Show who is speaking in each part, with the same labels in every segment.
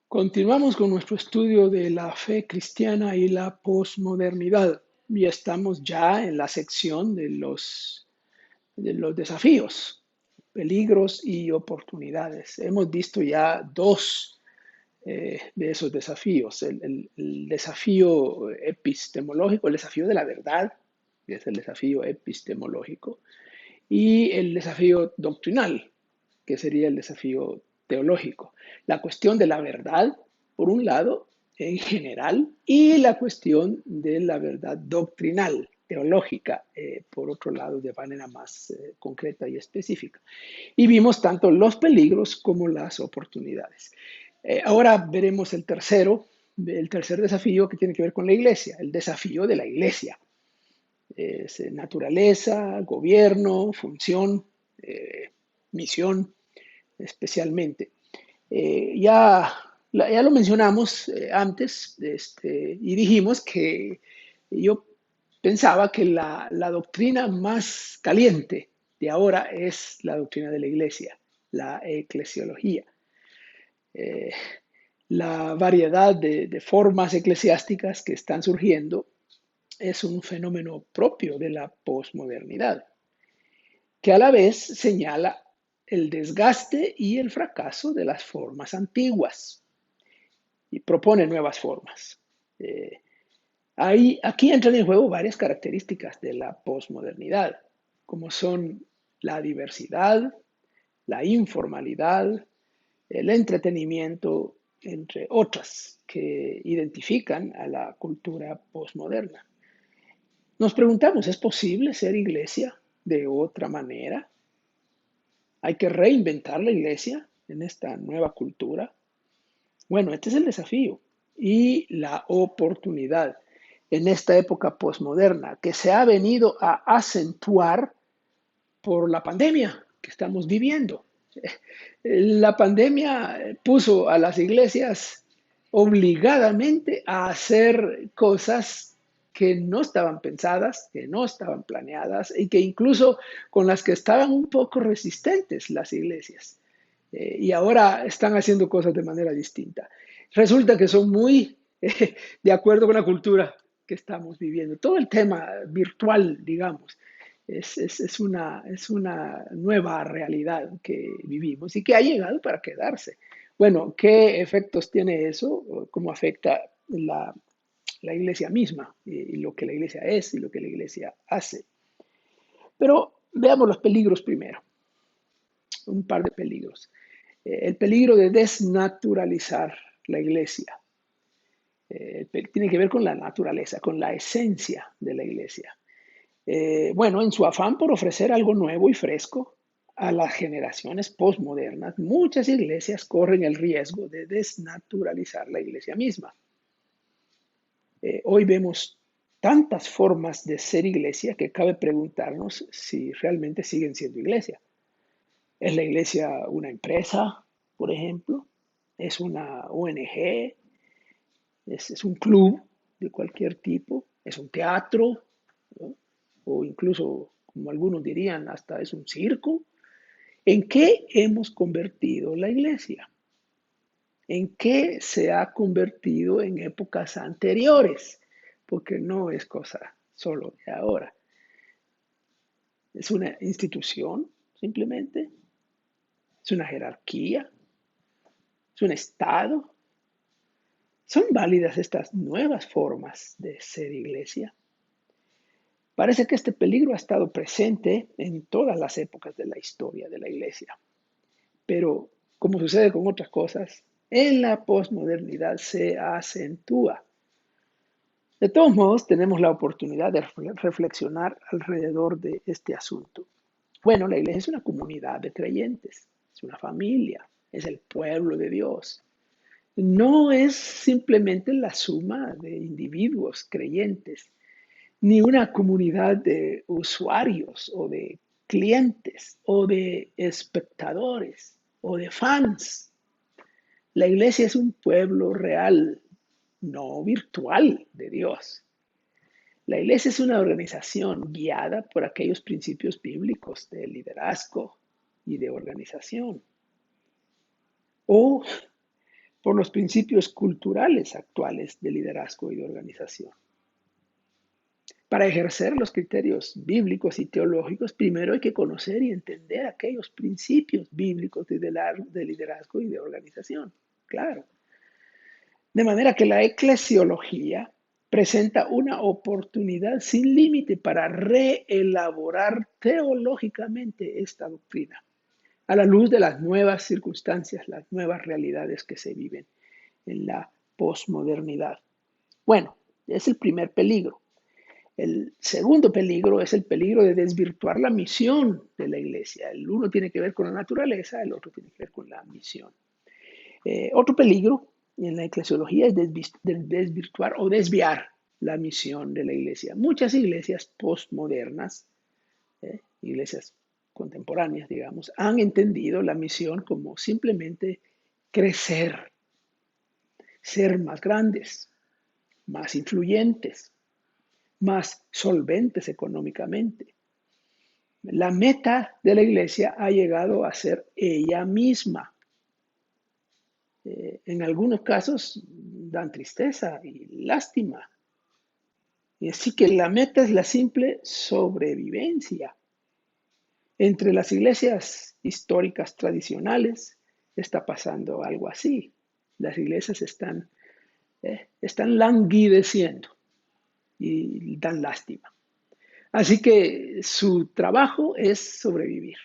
Speaker 1: Continuamos con nuestro estudio de la fe cristiana y la posmodernidad. Y estamos ya en la sección de los desafíos, peligros y oportunidades. Hemos visto ya dos de esos desafíos. El desafío epistemológico, el desafío de la verdad, que es el desafío epistemológico, y el desafío doctrinal, que sería el desafío teológico. La cuestión de la verdad, por un lado, en general, y la cuestión de la verdad doctrinal, teológica, por otro lado, de manera más concreta y específica. Y vimos tanto los peligros como las oportunidades. Ahora veremos el tercer desafío que tiene que ver con la iglesia, el desafío de la iglesia. Es naturaleza, gobierno, función, misión especialmente. Ya lo mencionamos antes y dijimos que yo pensaba que la doctrina más caliente de ahora es la doctrina de la iglesia, la eclesiología. Eh, la variedad de formas eclesiásticas que están surgiendo es un fenómeno propio de la posmodernidad, que a la vez señala el desgaste y el fracaso de las formas antiguas y propone nuevas formas. Eh, Aquí entran en juego varias características de la posmodernidad, como son la diversidad, la informalidad, el entretenimiento, entre otras, que identifican a la cultura posmoderna. Nos preguntamos, ¿es posible ser iglesia de otra manera? ¿Hay que reinventar la iglesia en esta nueva cultura? Bueno, este es el desafío y la oportunidad en esta época posmoderna que se ha venido a acentuar por la pandemia que estamos viviendo. La pandemia puso a las iglesias obligadamente a hacer cosas que no estaban pensadas, que no estaban planeadas y que incluso con las que estaban un poco resistentes las iglesias. Y ahora están haciendo cosas de manera distinta. Resulta que son muy de acuerdo con la cultura que estamos viviendo. Todo el tema virtual, digamos, es una nueva realidad que vivimos y que ha llegado para quedarse. Bueno, ¿qué efectos tiene eso? ¿Cómo afecta la iglesia misma y lo que la iglesia es y lo que la iglesia hace? Pero veamos los peligros primero, un par de peligros. El peligro de desnaturalizar la iglesia. Tiene que ver con la naturaleza, con la esencia de la iglesia. Bueno, en su afán por ofrecer algo nuevo y fresco a las generaciones postmodernas, muchas iglesias corren el riesgo de desnaturalizar la iglesia misma. Hoy vemos tantas formas de ser iglesia que cabe preguntarnos si realmente siguen siendo iglesia. ¿Es la iglesia una empresa, por ejemplo? ¿Es una ONG? ¿Es un club de cualquier tipo? ¿Es un teatro? ¿No? O incluso, como algunos dirían, hasta es un circo. ¿En qué hemos convertido la iglesia? ¿En qué se ha convertido en épocas anteriores? Porque no es cosa solo de ahora. Es una institución, simplemente. Es una jerarquía. Es un estado. ¿Son válidas estas nuevas formas de ser iglesia? Parece que este peligro ha estado presente en todas las épocas de la historia de la iglesia. Pero, como sucede con otras cosas, en la posmodernidad se acentúa. De todos modos, tenemos la oportunidad de reflexionar alrededor de este asunto. Bueno, la iglesia es una comunidad de creyentes, es una familia, es el pueblo de Dios. No es simplemente la suma de individuos creyentes, ni una comunidad de usuarios o de clientes o de espectadores o de fans. La iglesia es un pueblo real, no virtual de Dios. La iglesia es una organización guiada por aquellos principios bíblicos de liderazgo y de organización. O, por los principios culturales actuales de liderazgo y de organización. Para ejercer los criterios bíblicos y teológicos, primero hay que conocer y entender aquellos principios bíblicos de liderazgo y de organización. Claro. De manera que la eclesiología presenta una oportunidad sin límite para reelaborar teológicamente esta doctrina, a la luz de las nuevas circunstancias, las nuevas realidades que se viven en la posmodernidad. Bueno, es el primer peligro. El segundo peligro es el peligro de desvirtuar la misión de la iglesia. El uno tiene que ver con la naturaleza, el otro tiene que ver con la misión. Otro peligro en la eclesiología es desvirtuar o desviar la misión de la iglesia. Muchas iglesias postmodernas, iglesias contemporáneas, digamos, han entendido la misión como simplemente crecer, ser más grandes, más influyentes, más solventes económicamente. La meta de la iglesia ha llegado a ser ella misma. En algunos casos dan tristeza y lástima. Y así que la meta es la simple sobrevivencia. Entre las iglesias históricas tradicionales está pasando algo así. Las iglesias están languideciendo y dan lástima. Así que su trabajo es sobrevivir.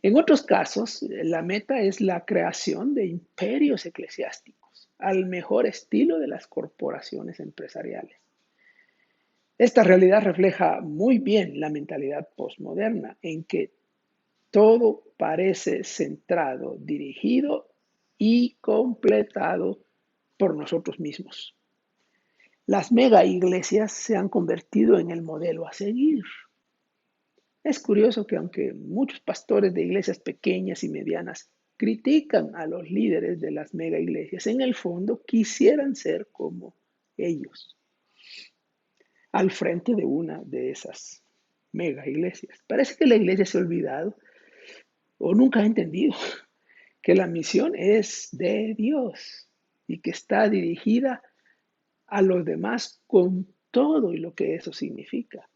Speaker 1: En otros casos, la meta es la creación de imperios eclesiásticos, al mejor estilo de las corporaciones empresariales. Esta realidad refleja muy bien la mentalidad postmoderna, en que todo parece centrado, dirigido y completado por nosotros mismos. Las mega iglesias se han convertido en el modelo a seguir. Es curioso que aunque muchos pastores de iglesias pequeñas y medianas critican a los líderes de las mega iglesias, en el fondo quisieran ser como ellos, al frente de una de esas mega iglesias. Parece que la iglesia se ha olvidado o nunca ha entendido que la misión es de Dios y que está dirigida a los demás con todo y lo que eso significa.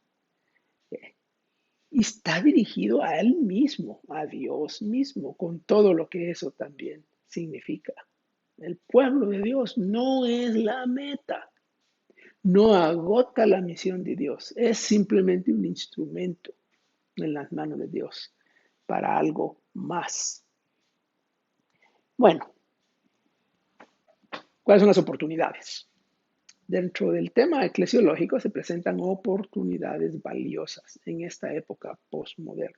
Speaker 1: Y está dirigido a Él mismo, a Dios mismo, con todo lo que eso también significa. El pueblo de Dios no es la meta, no agota la misión de Dios, es simplemente un instrumento en las manos de Dios para algo más. Bueno, ¿cuáles son las oportunidades? Dentro del tema eclesiológico se presentan oportunidades valiosas en esta época postmoderna.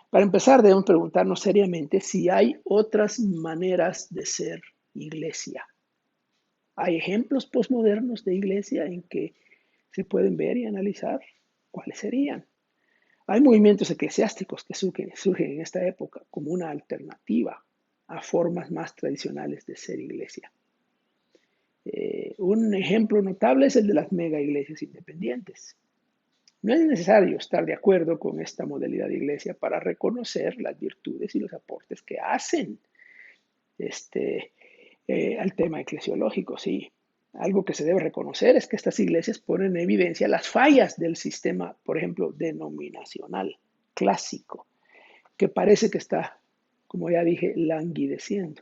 Speaker 1: Para empezar, debemos preguntarnos seriamente si hay otras maneras de ser iglesia. ¿Hay ejemplos postmodernos de iglesia en que se pueden ver y analizar? ¿Cuáles serían? Hay movimientos eclesiásticos que surgen en esta época como una alternativa a formas más tradicionales de ser iglesia. Un ejemplo notable es el de las mega iglesias independientes. No es necesario estar de acuerdo con esta modalidad de iglesia para reconocer las virtudes y los aportes que hacen al tema eclesiológico. Sí, algo que se debe reconocer es que estas iglesias ponen en evidencia las fallas del sistema, por ejemplo, denominacional clásico, que parece que está, como ya dije, languideciendo.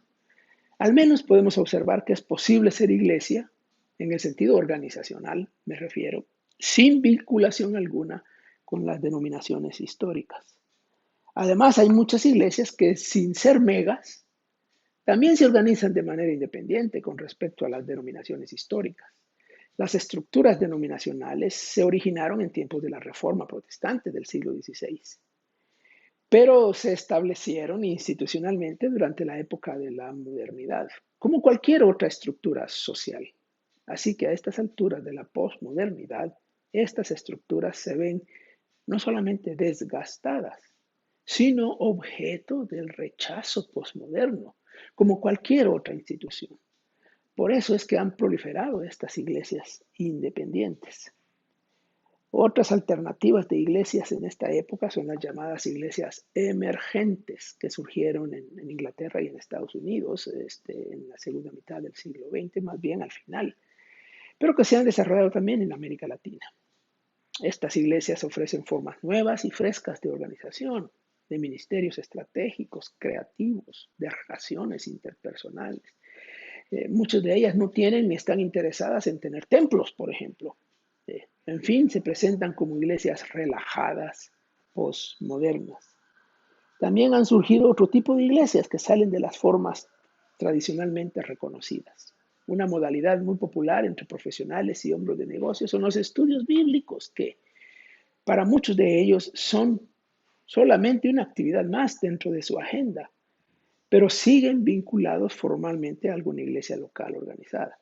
Speaker 1: Al menos podemos observar que es posible ser iglesia, en el sentido organizacional, me refiero, sin vinculación alguna con las denominaciones históricas. Además, hay muchas iglesias que, sin ser megas, también se organizan de manera independiente con respecto a las denominaciones históricas. Las estructuras denominacionales se originaron en tiempos de la Reforma Protestante del siglo XVI, pero se establecieron institucionalmente durante la época de la modernidad, como cualquier otra estructura social. Así que a estas alturas de la posmodernidad, estas estructuras se ven no solamente desgastadas, sino objeto del rechazo posmoderno, como cualquier otra institución. Por eso es que han proliferado estas iglesias independientes. Otras alternativas de iglesias en esta época son las llamadas iglesias emergentes que surgieron en Inglaterra y en Estados Unidos en la segunda mitad del siglo XX, más bien al final, pero que se han desarrollado también en América Latina. Estas iglesias ofrecen formas nuevas y frescas de organización, de ministerios estratégicos, creativos, de relaciones interpersonales. Muchas de ellas no tienen ni están interesadas en tener templos, por ejemplo. En fin, se presentan como iglesias relajadas, postmodernas. También han surgido otro tipo de iglesias que salen de las formas tradicionalmente reconocidas. Una modalidad muy popular entre profesionales y hombres de negocios son los estudios bíblicos, que para muchos de ellos son solamente una actividad más dentro de su agenda, pero siguen vinculados formalmente a alguna iglesia local organizada.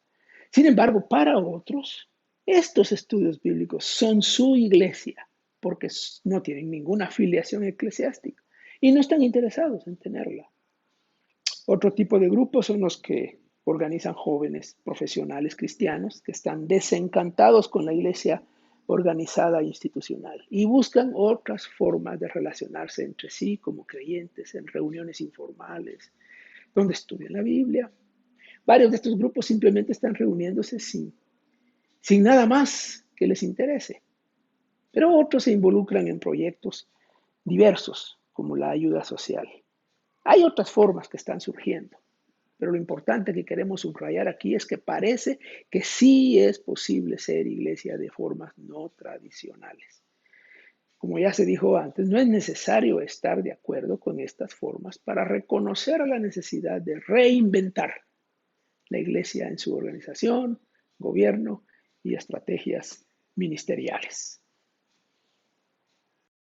Speaker 1: Sin embargo, para otros, estos estudios bíblicos son su iglesia, porque no tienen ninguna afiliación eclesiástica y no están interesados en tenerla. Otro tipo de grupos son los que organizan jóvenes profesionales cristianos que están desencantados con la iglesia organizada e institucional y buscan otras formas de relacionarse entre sí como creyentes en reuniones informales, donde estudian la Biblia. Varios de estos grupos simplemente están reuniéndose sin nada más que les interese, pero otros se involucran en proyectos diversos como la ayuda social. Hay otras formas que están surgiendo, pero lo importante que queremos subrayar aquí es que parece que sí es posible ser iglesia de formas no tradicionales. Como ya se dijo antes, no es necesario estar de acuerdo con estas formas para reconocer la necesidad de reinventar la iglesia en su organización, gobierno y estrategias ministeriales.